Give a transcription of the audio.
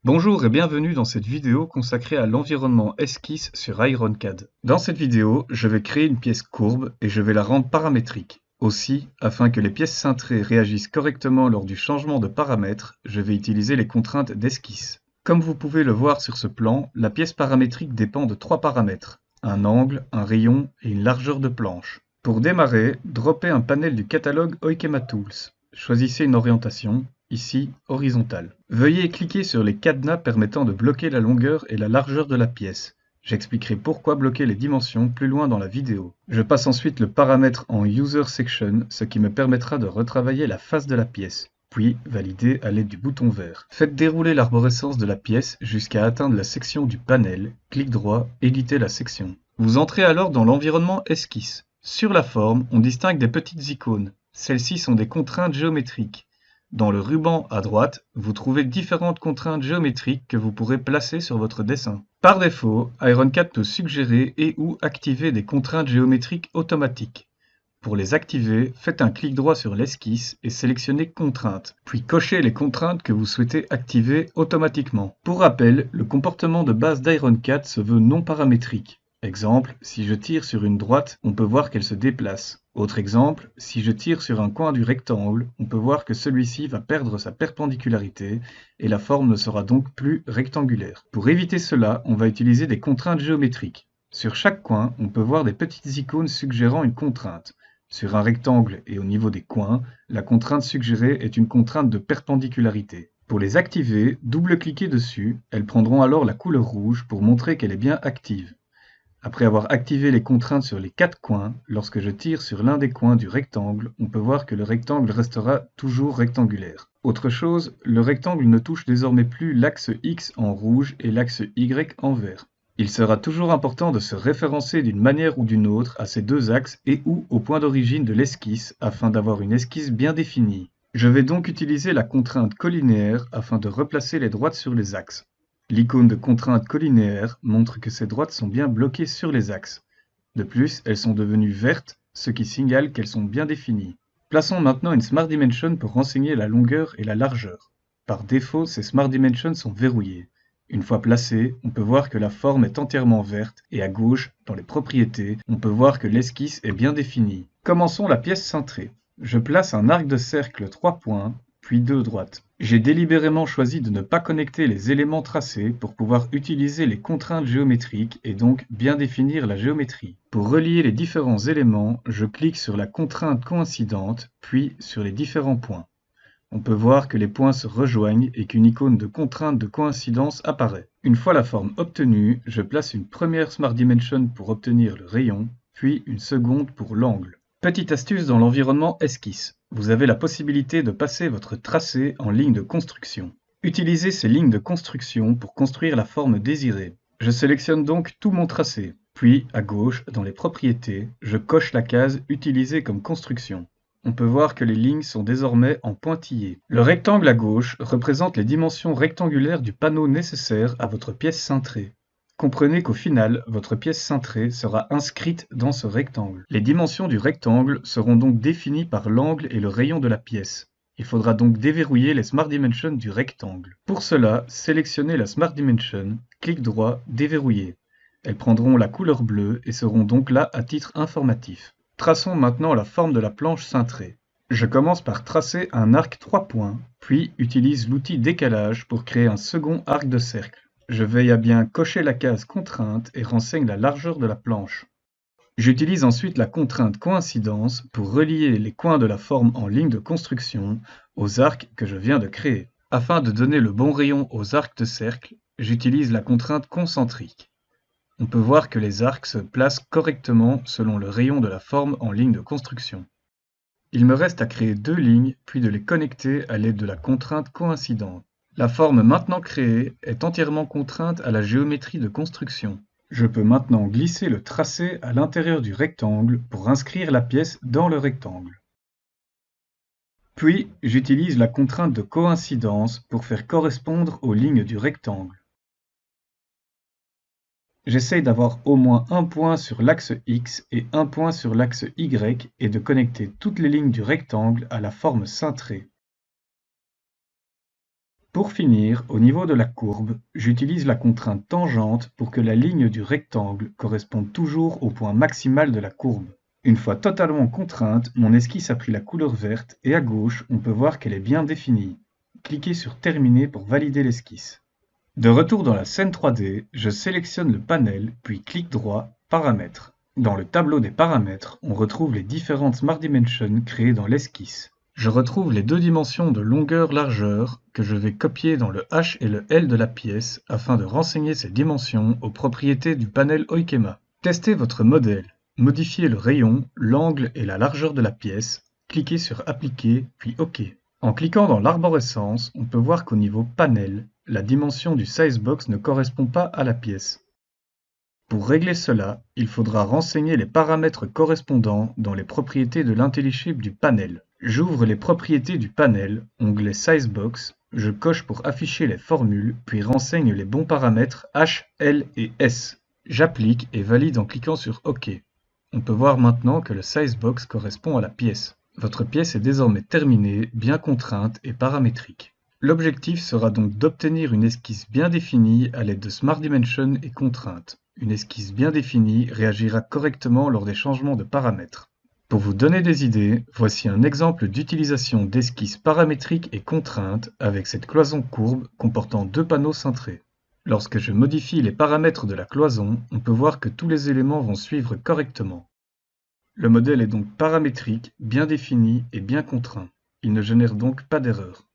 Bonjour et bienvenue dans cette vidéo consacrée à l'environnement esquisse sur IronCAD. Dans cette vidéo, je vais créer une pièce courbe et je vais la rendre paramétrique. Aussi, afin que les pièces cintrées réagissent correctement lors du changement de paramètres, je vais utiliser les contraintes d'esquisse. Comme vous pouvez le voir sur ce plan, la pièce paramétrique dépend de 3 paramètres, un angle, un rayon et une largeur de planche. Pour démarrer, droppez un panel du catalogue Oikema Tools. Choisissez une orientation, ici horizontale. Veuillez cliquer sur les cadenas permettant de bloquer la longueur et la largeur de la pièce. J'expliquerai pourquoi bloquer les dimensions plus loin dans la vidéo. Je passe ensuite le paramètre en User Section, ce qui me permettra de retravailler la face de la pièce, puis valider à l'aide du bouton vert. Faites dérouler l'arborescence de la pièce jusqu'à atteindre la section du panel, clic droit, éditer la section. Vous entrez alors dans l'environnement esquisse. Sur la forme, on distingue des petites icônes. Celles-ci sont des contraintes géométriques. Dans le ruban à droite, vous trouvez différentes contraintes géométriques que vous pourrez placer sur votre dessin. Par défaut, IronCAD peut suggérer et ou activer des contraintes géométriques automatiques. Pour les activer, faites un clic droit sur l'esquisse et sélectionnez Contraintes, puis cochez les contraintes que vous souhaitez activer automatiquement. Pour rappel, le comportement de base d'IronCAD se veut non paramétrique. Exemple, si je tire sur une droite, on peut voir qu'elle se déplace. Autre exemple, si je tire sur un coin du rectangle, on peut voir que celui-ci va perdre sa perpendicularité et la forme ne sera donc plus rectangulaire. Pour éviter cela, on va utiliser des contraintes géométriques. Sur chaque coin, on peut voir des petites icônes suggérant une contrainte. Sur un rectangle et au niveau des coins, la contrainte suggérée est une contrainte de perpendicularité. Pour les activer, double-cliquez dessus, elles prendront alors la couleur rouge pour montrer qu'elle est bien active. Après avoir activé les contraintes sur les 4 coins, lorsque je tire sur l'un des coins du rectangle, on peut voir que le rectangle restera toujours rectangulaire. Autre chose, le rectangle ne touche désormais plus l'axe X en rouge et l'axe Y en vert. Il sera toujours important de se référencer d'une manière ou d'une autre à ces deux axes et ou au point d'origine de l'esquisse afin d'avoir une esquisse bien définie. Je vais donc utiliser la contrainte collinéaire afin de replacer les droites sur les axes. L'icône de contrainte collinéaire montre que ces droites sont bien bloquées sur les axes. De plus, elles sont devenues vertes, ce qui signale qu'elles sont bien définies. Plaçons maintenant une Smart Dimension pour renseigner la longueur et la largeur. Par défaut, ces Smart Dimensions sont verrouillées. Une fois placées, on peut voir que la forme est entièrement verte et à gauche, dans les propriétés, on peut voir que l'esquisse est bien définie. Commençons la pièce cintrée. Je place un arc de cercle 3 points, puis 2 droites. J'ai délibérément choisi de ne pas connecter les éléments tracés pour pouvoir utiliser les contraintes géométriques et donc bien définir la géométrie. Pour relier les différents éléments, je clique sur la contrainte coïncidente, puis sur les différents points. On peut voir que les points se rejoignent et qu'une icône de contrainte de coïncidence apparaît. Une fois la forme obtenue, je place une première Smart Dimension pour obtenir le rayon, puis une seconde pour l'angle. Petite astuce dans l'environnement esquisse. Vous avez la possibilité de passer votre tracé en ligne de construction. Utilisez ces lignes de construction pour construire la forme désirée. Je sélectionne donc tout mon tracé, puis à gauche, dans les propriétés, je coche la case utilisée comme construction. On peut voir que les lignes sont désormais en pointillés. Le rectangle à gauche représente les dimensions rectangulaires du panneau nécessaire à votre pièce cintrée. Comprenez qu'au final, votre pièce cintrée sera inscrite dans ce rectangle. Les dimensions du rectangle seront donc définies par l'angle et le rayon de la pièce. Il faudra donc déverrouiller les Smart Dimensions du rectangle. Pour cela, sélectionnez la Smart Dimension, clic droit, déverrouiller. Elles prendront la couleur bleue et seront donc là à titre informatif. Traçons maintenant la forme de la planche cintrée. Je commence par tracer un arc 3 points, puis utilise l'outil décalage pour créer un second arc de cercle. Je veille à bien cocher la case contrainte et renseigne la largeur de la planche. J'utilise ensuite la contrainte coïncidence pour relier les coins de la forme en ligne de construction aux arcs que je viens de créer. Afin de donner le bon rayon aux arcs de cercle, j'utilise la contrainte concentrique. On peut voir que les arcs se placent correctement selon le rayon de la forme en ligne de construction. Il me reste à créer 2 lignes puis de les connecter à l'aide de la contrainte coïncidente. La forme maintenant créée est entièrement contrainte à la géométrie de construction. Je peux maintenant glisser le tracé à l'intérieur du rectangle pour inscrire la pièce dans le rectangle. Puis, j'utilise la contrainte de coïncidence pour faire correspondre aux lignes du rectangle. J'essaye d'avoir au moins un point sur l'axe X et un point sur l'axe Y et de connecter toutes les lignes du rectangle à la forme cintrée. Pour finir, au niveau de la courbe, j'utilise la contrainte tangente pour que la ligne du rectangle corresponde toujours au point maximal de la courbe. Une fois totalement contrainte, mon esquisse a pris la couleur verte et à gauche, on peut voir qu'elle est bien définie. Cliquez sur Terminer pour valider l'esquisse. De retour dans la scène 3D, je sélectionne le panel, puis clic droit, Paramètres. Dans le tableau des paramètres, on retrouve les différentes Smart Dimensions créées dans l'esquisse. Je retrouve les deux dimensions de longueur-largeur que je vais copier dans le H et le L de la pièce afin de renseigner ces dimensions aux propriétés du panel Oikema. Testez votre modèle. Modifiez le rayon, l'angle et la largeur de la pièce. Cliquez sur Appliquer, puis OK. En cliquant dans l'arborescence, on peut voir qu'au niveau panel, la dimension du sizebox ne correspond pas à la pièce. Pour régler cela, il faudra renseigner les paramètres correspondants dans les propriétés de l'IntelliShape du panel. J'ouvre les propriétés du panel, onglet Sizebox, je coche pour afficher les formules, puis renseigne les bons paramètres H, L et S. J'applique et valide en cliquant sur OK. On peut voir maintenant que le Sizebox correspond à la pièce. Votre pièce est désormais terminée, bien contrainte et paramétrique. L'objectif sera donc d'obtenir une esquisse bien définie à l'aide de Smart Dimensions et contraintes. Une esquisse bien définie réagira correctement lors des changements de paramètres. Pour vous donner des idées, voici un exemple d'utilisation d'esquisse paramétrique et contrainte avec cette cloison courbe comportant deux panneaux cintrés. Lorsque je modifie les paramètres de la cloison, on peut voir que tous les éléments vont suivre correctement. Le modèle est donc paramétrique, bien défini et bien contraint. Il ne génère donc pas d'erreur.